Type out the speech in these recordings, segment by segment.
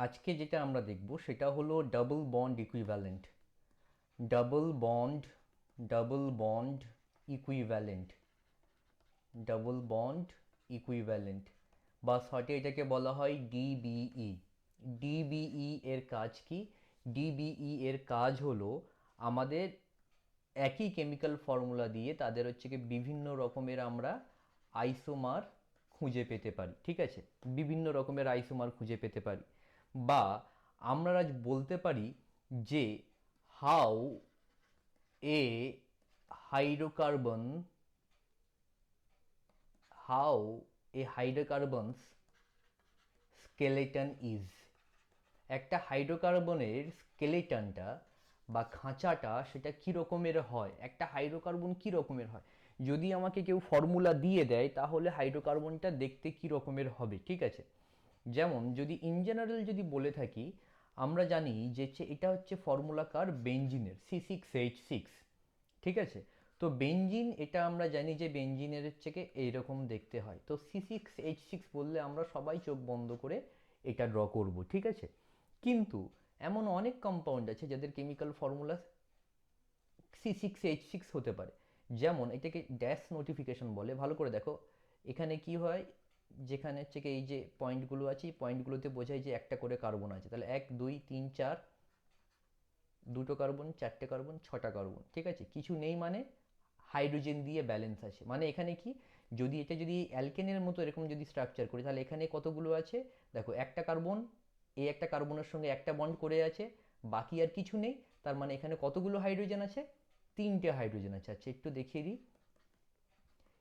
আজকে যেটা আমরা দেখব সেটা হলো double bond equivalent. Double bond double bond equivalent double bond equivalent বা শর্টে এটাকে বলা হয় ডিবিই। ডিবিই এর কাজ কি? ডিবিই এর কাজ হলো আমাদের একই কেমিক্যাল ফর্মুলা দিয়ে তাদের হচ্ছে কি বিভিন্ন রকমের আমরা আইসোমার খুঁজে পেতে পারি। ঠিক আছে, বিভিন্ন রকমের আইসোমার খুঁজে পেতে পারি, বা আমরা আজ বলতে পারি যে how a hydrocarbon how a hydrocarbons skeleton is. একটা হাইড্রোকার্বনের স্কেলেটনটা বা খাঁচাটা সেটা কী রকমের হয়, একটা হাইড্রোকার্বন কী রকমের হয়, যদি আমাকে কেউ ফর্মুলা দিয়ে দেয় তাহলে হাইড্রোকার্বনটা দেখতে কী রকমের হবে। ঠিক আছে, যেমন যদি ইন জেনারেল যদি বলে থাকি, আমরা জানি যে এটা হচ্ছে ফর্মুলা কার, বেঞ্জিনের, C6H6। ঠিক আছে, তো বেঞ্জিন এটা আমরা জানি যে বেঞ্জিনের হচ্ছে কি এইরকম দেখতে হয়। তো C6H6 বললে আমরা সবাই চোখ বন্ধ করে এটা ড্র করব। ঠিক আছে, কিন্তু এমন অনেক কম্পাউন্ড আছে যাদের কেমিক্যাল ফর্মুলা C6H6 হতে পারে। যেমন এটাকে ড্যাশ নোটিফিকেশন বলে। ভালো করে দেখো, এখানে কি হয়, যেখানে হচ্ছে কি এই যে পয়েন্টগুলো আছে, এই পয়েন্টগুলোতে বোঝায় যে একটা করে কার্বন আছে। তাহলে 1 2 3 4, দুটো কার্বন, চারটে কার্বন, ছটা কার্বন। ঠিক আছে, কিছু নেই মানে হাইড্রোজেন দিয়ে ব্যালেন্স আছে। মানে এখানে কি, যদি এটা যদি অ্যালকেনের মতো এরকম যদি স্ট্রাকচার করি, তাহলে এখানে কতগুলো আছে দেখো, একটা কার্বন, এই একটা কার্বনের সঙ্গে একটা বন্ড করে আছে, বাকি আর কিছু নেই। তার মানে এখানে কতগুলো হাইড্রোজেন আছে, তিনটে হাইড্রোজেন আছে। আচ্ছা একটু দেখিয়ে দিই,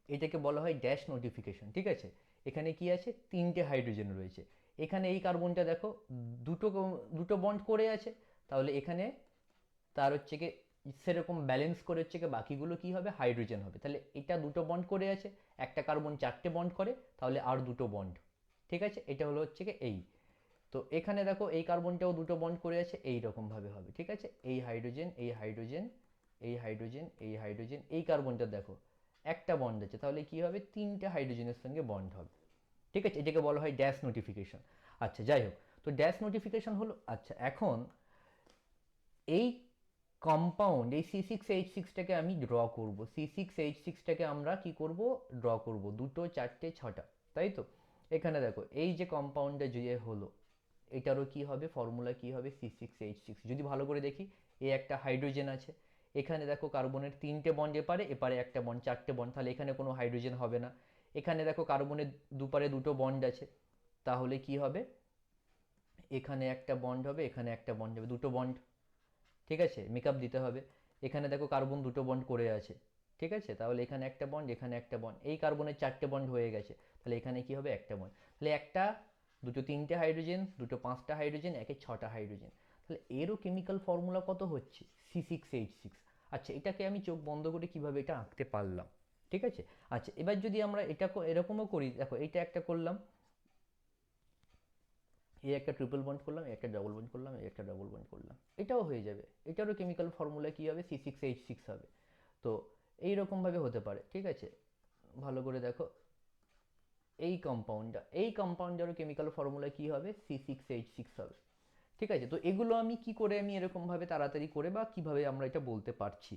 এটাকে বলা হয় ড্যাশ নোটিফিকেশন। ঠিক আছে, এখানে কি আছে, তিনটে হাইড্রোজেন রয়েছে। এখানে এই কার্বনটা দেখো দুটো দুটো বন্ড করে আছে, তাহলে এখানে তার হচ্ছে কি সেরকম ব্যালেন্স করে হচ্ছে কি বাকিগুলো কি হবে, হাইড্রোজেন হবে। তাহলে এটা দুটো বন্ড করে আছে, একটা কার্বন চারটে বন্ড করে, তাহলে আর দুটো বন্ড। ঠিক আছে, এটা হলো হচ্ছে কি এই। তো এখানে দেখো এই কার্বনটাও দুটো বন্ড করে আছে, এই রকম ভাবে হবে। ঠিক আছে, এই হাইড্রোজেন, এই হাইড্রোজেন, এই হাইড্রোজেন, এই হাইড্রোজেন, এই কার্বনটা দেখো একটা বন্ড আছে, তাহলে কি হবে, তিনটে হাইড্রোজেনের সঙ্গে বন্ড হবে। ঠিক আছে, এটাকে বলা হয় ড্যাশ নোটিফিকেশন। আচ্ছা যাই হোক, তো ড্যাশ নোটিফিকেশন হলো। আচ্ছা এখন এই কম্পাউন্ড, এই C6H6টাকে আমি ড্র করব। C6H6টাকে আমরা কি করব, ড্র করব, দুটো চারটে ছটা, তাই তো। এখানে দেখো এই যে কম্পাউন্ডটা যে হলো, এটারও কি হবে, ফর্মুলা কি হবে, C6H6। যদি ভালো করে দেখি, এ একটা হাইড্রোজেন আছে, এখানে দেখো কার্বনের তিনটে বন্ড, এপারে এপারে একটা বন্ড, চারটে বন্ড, তাহলে এখানে কোনো হাইড্রোজেন হবে না। এখানে দেখো কার্বনের দুপারে দুটো বন্ড আছে, তাহলে কি হবে, এখানে একটা বন্ড হবে, এখানে একটা বন্ড হবে, দুটো বন্ড। ঠিক আছে, মেকআপ দিতে হবে। এখানে দেখো কার্বন দুটো বন্ড করে আছে। ঠিক আছে, তাহলে এখানে একটা বন্ড, এখানে একটা বন্ড, এই কার্বনের চারটে বন্ড হয়ে গেছে, তাহলে এখানে কি হবে, একটা বন্ড। তাহলে একটা, দুটো তিনটে হাইড্রোজেন, দুটো পাঁচটা হাইড্রোজেন, একে ছটা হাইড্রোজেন। তাহলে এরও কেমিক্যাল ফর্মুলা কত হচ্ছে, C6H6। আচ্ছা এটাকে আমি চোখ বন্ধ করে কিভাবে এটা আঁকতে পারলাম। ঠিক আছে, আচ্ছা এবার যদি আমরা এটা এরকমও করি, দেখো এইটা একটা করলাম, এই একটা ট্রিপল বন্ড করলাম, এই একটা ডাবল বন্ড করলাম, এই একটা ডাবল বন্ড করলাম, এটাও হয়ে যাবে। এটারও কেমিক্যাল ফর্মুলা কী হবে, C6H6 হবে। তো এইরকমভাবে হতে পারে। ঠিক আছে, ভালো করে দেখো, এই কম্পাউন্ডারও কেমিক্যাল ফর্মুলা কী হবে, C6H6 হবে। ঠিক আছে, তো এগুলো আমি কি করে আমি এরকমভাবে তাড়াতাড়ি করে বা কিভাবে আমরা এটা বলতে পারছি,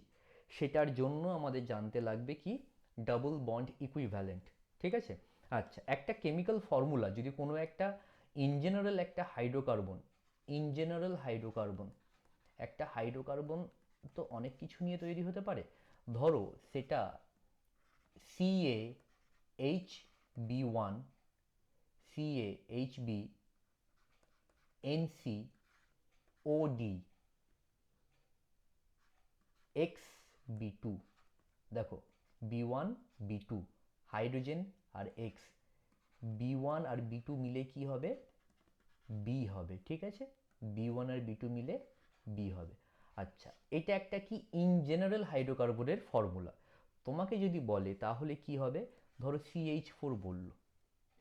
সেটার জন্য আমাদের জানতে লাগবে কি, ডাবল বন্ড ইকুইভ্যালেন্ট। ঠিক আছে, আচ্ছা একটা কেমিক্যাল ফর্মুলা যদি কোনো একটা ইন জেনারেল একটা হাইড্রোকার্বন, ইন জেনারেল হাইড্রোকার্বন, একটা হাইড্রোকার্বন তো অনেক কিছু নিয়ে তৈরি হতে পারে। ধরো সেটা CaHB1, CaHB, NCOD, XB2। দেখো B1 B2 হাইড্রোজেন আর X, B1 আর B2 মিলে কি হবে, বি হবে। ঠিক আছে, B1 আর B2 মিলে বি হবে। আচ্ছা এটা একটা কি ইন জেনারেল হাইড্রোকার্বনের ফর্মুলা। তোমাকে যদি বলে তাহলে কি হবে, ধরো CH4 বলল,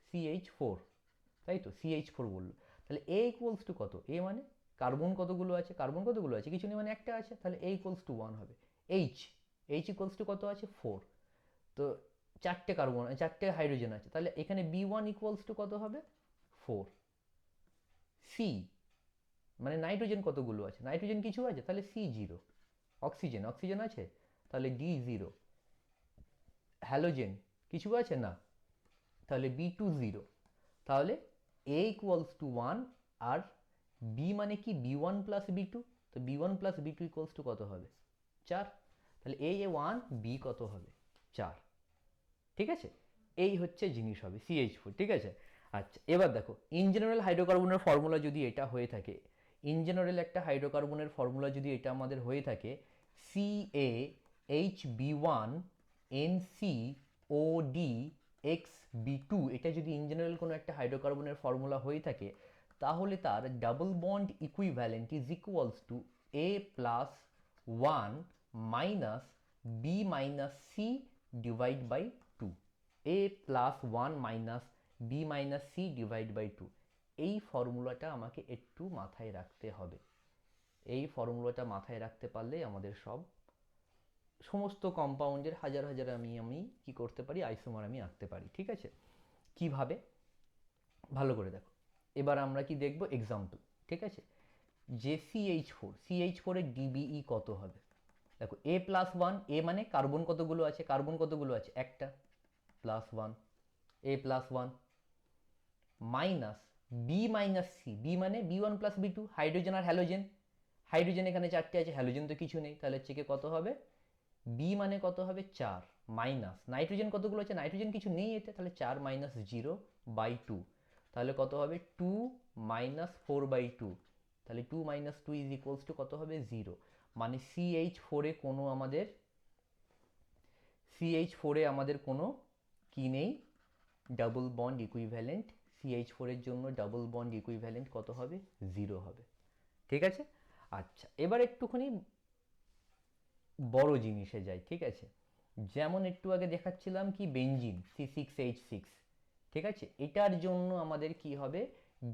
CH4, তাই তো, CH4 বললো, তাহলে A ইকুয়ালস টু কত, এ মানে কার্বন কতগুলো আছে, কার্বন কতগুলো আছে, কিছু নেই মানে একটা আছে, তাহলে A ইকুয়ালস টু 1 হবে। এইচ, এইচ ইকুয়ালস টু কত আছে, 4। তো চারটে কার্বন, চারটে হাইড্রোজেন আছে, তাহলে এখানে B1 ইকুয়ালস টু কত হবে, 4। সি মানে নাইট্রোজেন কতগুলো আছে, নাইট্রোজেন কিছু আছে, তাহলে সি জিরো। অক্সিজেন আছে, তাহলে ডি জিরো। হ্যালোজেন কিছু আছে না, তাহলে বি টু জিরো। তাহলে এ ইকুয়ালস টু ওয়ান, আর বি মানে কি B one plus B two, তো B one plus B two equals to কত হবে, চার। তাহলে এ ওয়ান, বি কত হবে, চার। ঠিক আছে, এই হচ্ছে জিনিস হবে CH4। ঠিক আছে, আচ্ছা এবার দেখো ইন জেনারেল হাইড্রোকার্বনের ফর্মুলা যদি এটা হয়ে থাকে, ইন জেনারেল একটা হাইড্রোকার্বনের ফর্মুলা যদি এটা আমাদের হয়ে থাকে, CaHB1 NCOD XB2, এটা যদি ইন জেনারেল কোনো একটা হাইড্রোকার্বনের ফর্মুলা হয়ে থাকে, তাহলে তার double bond equivalent is equals to A plus one minus B minus C divide by two. A plus one minus B minus C divide by two. এই ফর্মুলাটা আমাকে একটু মাথায় রাখতে হবে। এই ফর্মুলাটা মাথায় রাখতে পারলেই আমাদের সমস্ত কম্পাউন্ডের হাজার হাজার আমি কি করতে পারি, আইসোমার আমি আঁকতে পারি। ঠিক আছে, কিভাবে, ভালো করে দেখো। এবার আমরা কি দেখব, এক্সাম্পল। ঠিক আছে, যে CH4 এর ডিবিই কত হবে, দেখো এ প্লাস ওয়ান, এ মানে কার্বন কতগুলো আছে, একটা, plus one, A plus one, minus B minus C, B মানে B one plus B two, hydrogen আর হ্যালোজেন, হাইড্রোজেন এখানে চারটে আছে, হ্যালোজেন তো কিছু নেই, তাহলে হচ্ছে কত হবে, বি মানে কত হবে, চার, মাইনাস নাইট্রোজেন কতগুলো আছে, নাইট্রোজেন কিছু নেই এতে, তাহলে চার মাইনাস জিরো বাই টু, তাহলে কত হবে, two minus four by two, তাহলে two minus two is equals to কত হবে, জিরো। মানে CH4 এ কোনো আমাদের কোনো কি নেই, ডাবল বন্ড ইকুইভ্যালেন্ট। CH4 এর জন্য ডাবল বন্ড ইকুইভ্যালেন্ট কত হবে, জিরো হবে। ঠিক আছে, আচ্ছা এবার একটুখানি বড় জিনিসে যাই। ঠিক আছে, যেমন একটু আগে দেখাচ্ছিলাম কি বেঞ্জিন C6H6। ঠিক আছে, এটার জন্য আমাদের কি হবে,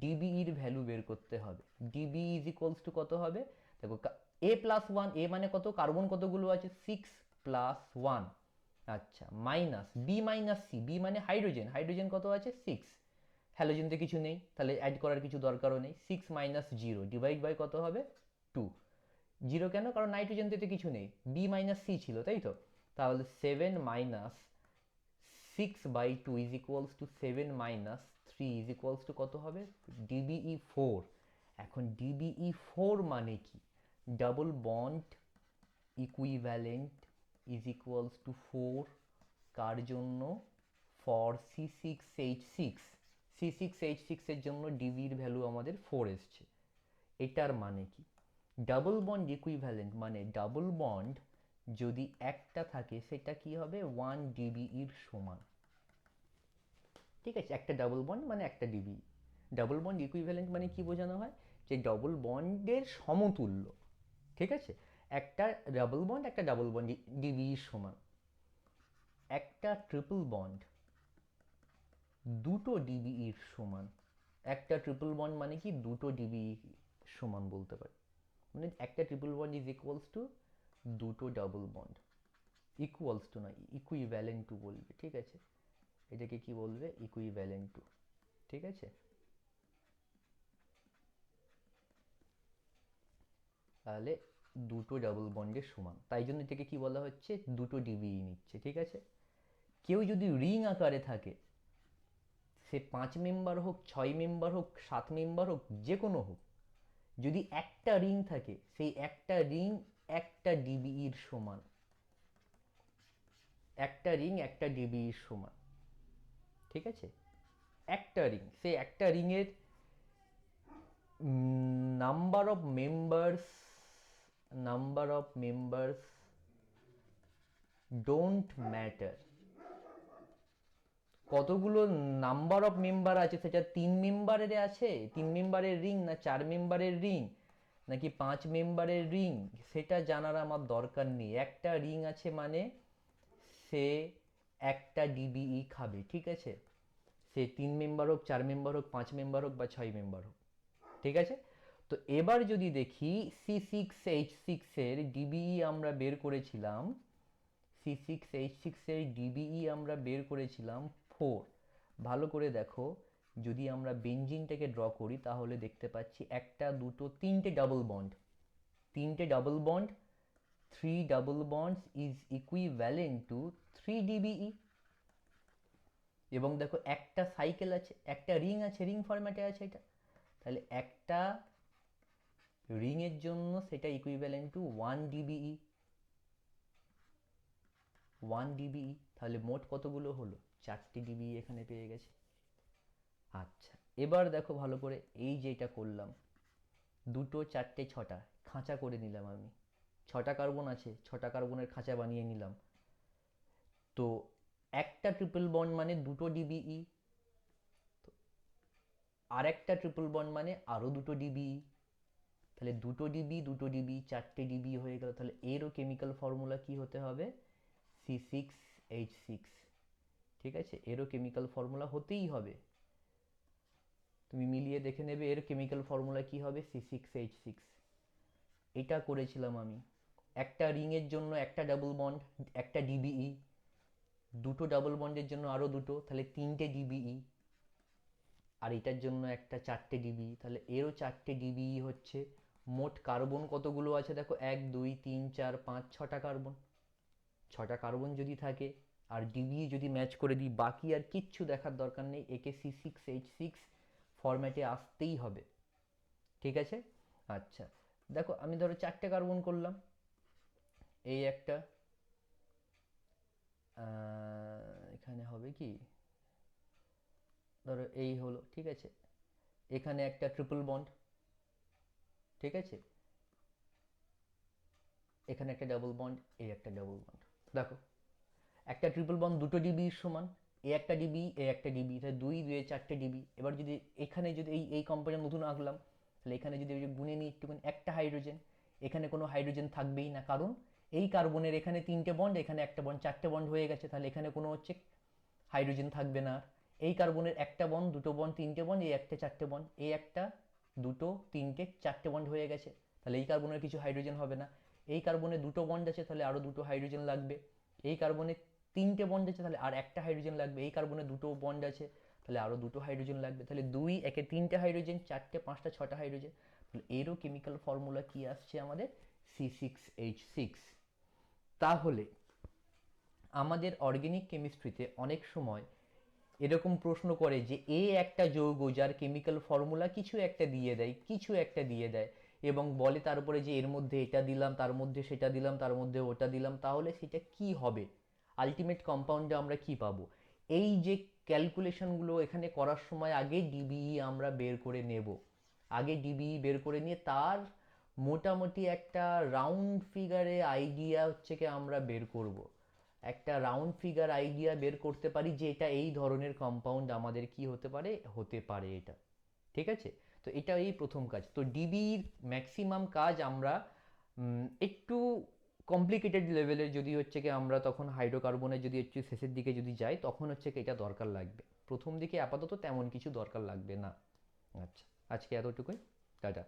ডিবিইর ভ্যালু বের করতে হবে। ডিবি ইজ ইকুয়ালস টু কত হবে, দেখো এ প্লাস ওয়ান, এ মানে কত, কার্বন কতগুলো আছে, সিক্স প্লাস ওয়ান, আচ্ছা, minus B minus C, B মানে হাইড্রোজেন, হাইড্রোজেন কত আছে, সিক্স, হ্যালোজেন তো কিছু নেই, তাহলে অ্যাড করার কিছু দরকারও নেই, six minus zero divide by কত হবে, টু। জিরো কেন, কারণ নাইট্রোজেন তো কিছু নেই, বি মাইনাস সি ছিল, তাই তো, তাহলে seven minus six by two is equals to seven minus three is equals to কত হবে, ডিবিই ফোর। এখন ডিবিই ফোর মানে কি, double bond equivalent is equals to four, কার জন্য, ফর C6H6, C6H6 এর জন্য ডিবির ভ্যালু আমাদের ফোর এসছে। এটার মানে কি, ডাবল বন্ড ইকুইভ্যালেন্ট মানে ডাবল বন্ড যদি একটা থাকে সেটা কি হবে, ওয়ান ডিবিইর সমান। ঠিক আছে, একটা ডাবল বন্ড মানে একটা ডিবি। ডাবল বন্ড ইকুইভ্যালেন্ট মানে কি বোঝানো হয়, যে ডবল বন্ডের সমতুল্য। ঠিক আছে, একটা ডাবল বন্ড ডিবিইর সমান। একটা ট্রিপল বন্ড দুটো ডিবিইর সমান। একটা ট্রিপল বন্ড মানে কি, দুটো ডিবিই সমান বলতে পারি। মানে একটা triple bond is equals two দুটো ডাবল বন্ড, ইকুয়ালস টু না, ইকুইভ্যালেন্ট টু বলবে। ঠিক আছে, এটাকে কি বলবে, ইকুইভ্যালেন্ট টু। ঠিক আছে, তাহলে দুটো ডাবল বন্ডের সমান, তাই জন্য এটাকে কি বলা হচ্ছে, দুটো ডিবিই নিচ্ছে। ঠিক আছে, কেউ যদি রিং আকারে থাকে, সে 5 মেম্বার হোক, 6 মেম্বার হোক, 7 মেম্বার হোক, যে কোনো হোক, যদি একটা রিং থাকে, সেই একটা রিং একটা ডিবিইর সমান। একটা রিং একটা ডিবিইর সমান। ঠিক আছে, একটা রিং, সেই একটা রিংয়ের number of members don't matter. কতগুলো নাম্বার অফ মেম্বার আছে, সেটা 3 মেম্বারের আছে, 3 মেম্বারের রিং, না 4 মেম্বারের রিং, নাকি 5 মেম্বারের রিং, সেটা জানার আমার দরকার নেই। একটা রিং আছে মানে সে একটা ডিবিই খাবে। ঠিক আছে, সে 3 মেম্বার হোক, 4 মেম্বার হোক, 5 মেম্বার হোক বা 6 মেম্বার হোক। ঠিক আছে, তো এবার যদি দেখি C6H6 এর ডিবিই আমরা বের করেছিলাম, C6H6 এর ডিবিই আমরা বের করেছিলাম ফোর। ভালো করে দেখো, যদি আমরা বেঞ্জিনটাকে ড্র করি তাহলে দেখতে পাচ্ছি একটা দুটো তিনটে ডাবল বন্ড, তিনটে double bond, 3 double bonds is equivalent to 3 DBE. এবং দেখো একটা সাইকেল আছে, একটা রিং আছে, রিং ফরম্যাটে আছে এটা, তাহলে একটা রিংয়ের জন্য সেটা ইকুইভ্যালেন্ট টু 1 ডিবিই, 1 ডিবিই। তাহলে মোট কতগুলো হলো? 4টে ডিবিই এখানে পেয়ে গেছে। আচ্ছা, এবার দেখো ভালো করে, এই যেটা করলাম, দুটো চারটে ছটা খাঁচা করে নিলাম আমি, 6টা কার্বন আছে, 6টা কার্বনের খাঁচা বানিয়ে নিলাম। তো একটা ট্রিপল বন্ড মানে 2টো ডিবিই, আর একটা ট্রিপল বন্ড মানে আরও 2টো ডিবিই, তাহলে 2টো ডিবি 2টো ডিবি 4টে ডিবি হয়ে গেল। তাহলে এরও কেমিক্যাল ফর্মুলা কি হতে হবে? C6H6। ঠিক আছে, এরও কেমিক্যাল ফর্মুলা হতেই হবে, তুমি মিলিয়ে দেখে নেবে এর কেমিক্যাল ফর্মুলা কি হবে, C6H6। এটা করেছিলাম আমি। একটা রিংয়ের জন্য একটা ডাবল বন্ড, একটা ডিবিই, দুটো ডাবল বন্ডের জন্য আরও দুটো, তাহলে 3টে ডিবিই, আর এটার জন্য একটা 4টে ডিবিই, তাহলে এরও 4টে ডিবিই হচ্ছে। মোট কার্বন কতগুলো আছে দেখো, 1 2 3 4 5 6টা কার্বন। 6টা কার্বন যদি থাকে আর ডিবিই যদি ম্যাচ করে দিই, বাকি আর কিচ্ছু দেখার দরকার নেই, একে C6H6 ফরম্যাটে আসতেই হবে। ঠিক আছে। আচ্ছা, দেখো আমি ধরো 4টে কার্বন করলাম, এই একটা, এখানে হবে কি, ধরো এই হলো, ঠিক আছে, এখানে একটা ট্রিপল বন্ড, ঠিক আছে, এখানে একটা ডাবল বন্ড, এই একটা ডাবল বন্ড। দেখো একটা ট্রিপল বন্ড 2টো ডিবি সমান, এ একটা ডিবি এ একটা ডিবি, তাহলে 2 2 4টে ডিবি। এবার যদি এখানে যদি এই কম্পাউন্ডে নতুন আঁকলাম, তাহলে এখানে যদি গুনে নিই একটুখানি, একটা হাইড্রোজেন, এখানে কোনো হাইড্রোজেন থাকবেই না, কারণ এই কার্বনের এখানে 3টে বন্ড, এখানে একটা বন্ড, 4টে বন্ড হয়ে গেছে, তাহলে এখানে কোনো হচ্ছে হাইড্রোজেন থাকবে না। আর এই কার্বনের একটা বন্ড, দুটো বন্ড, 3টে বন্ড, এই একটা 4টে বন্ড, এই একটা দুটো 3টে 4টে বন্ড হয়ে গেছে, তাহলে এই কার্বনের কিছু হাইড্রোজেন হবে না। এই কার্বনে দুটো বন্ড আছে, তাহলে আরও দুটো হাইড্রোজেন লাগবে। এই কার্বনে 3টে বন্ড আছে, তাহলে আর একটা হাইড্রোজেন লাগবে। এই কার্বনে দুটো বন্ড আছে, তাহলে আরও দুটো হাইড্রোজেন লাগবে। তাহলে 2 একে 3টে হাইড্রোজেন, 4টে 5টা 6টা হাইড্রোজেন। তাহলে এরও কেমিক্যাল ফর্মুলা কি আসছে আমাদের? C6H6। তাহলে আমাদের অর্গ্যানিক কেমিস্ট্রিতে অনেক সময় এরকম প্রশ্ন করে যে এ একটা যৌগ যার কেমিক্যাল ফর্মুলা কিছু একটা দিয়ে দেয়, কিছু একটা দিয়ে দেয়, এবং বলে তারপরে যে এর মধ্যে এটা দিলাম, তার মধ্যে সেটা দিলাম, তার মধ্যে ওটা দিলাম, তাহলে সেটা কি হবে, আলটিমেট কম্পাউন্ডে আমরা কি পাবো। এই যে ক্যালকুলেশনগুলো এখানে করার সময় আগে ডিবিই আমরা বের করে নেব, আগে ডিবিই বের করে নিয়ে তার মোটামুটি একটা রাউন্ড ফিগারে আইডিয়া হচ্ছে কি আমরা বের করব, একটা রাউন্ড ফিগার আইডিয়া বের করতে পারি যে এটা এই ধরনের কম্পাউন্ড আমাদের কি হতে পারে এটা। ঠিক আছে, তো এটা এই প্রথম কাজ। তো ডিবির ম্যাক্সিমাম কাজ আমরা একটু কমপ্লিকেটেড লেভেলের যদি হচ্ছে কি আমরা তখন হাইড্রোকার্বনের যদি একটু শেষের দিকে যদি যাই, তখন হচ্ছে কি এটা দরকার লাগবে, প্রথম দিকে আপাতত তেমন কিছু দরকার লাগবে না। আচ্ছা, আজকে এতটুকুই, টাটা।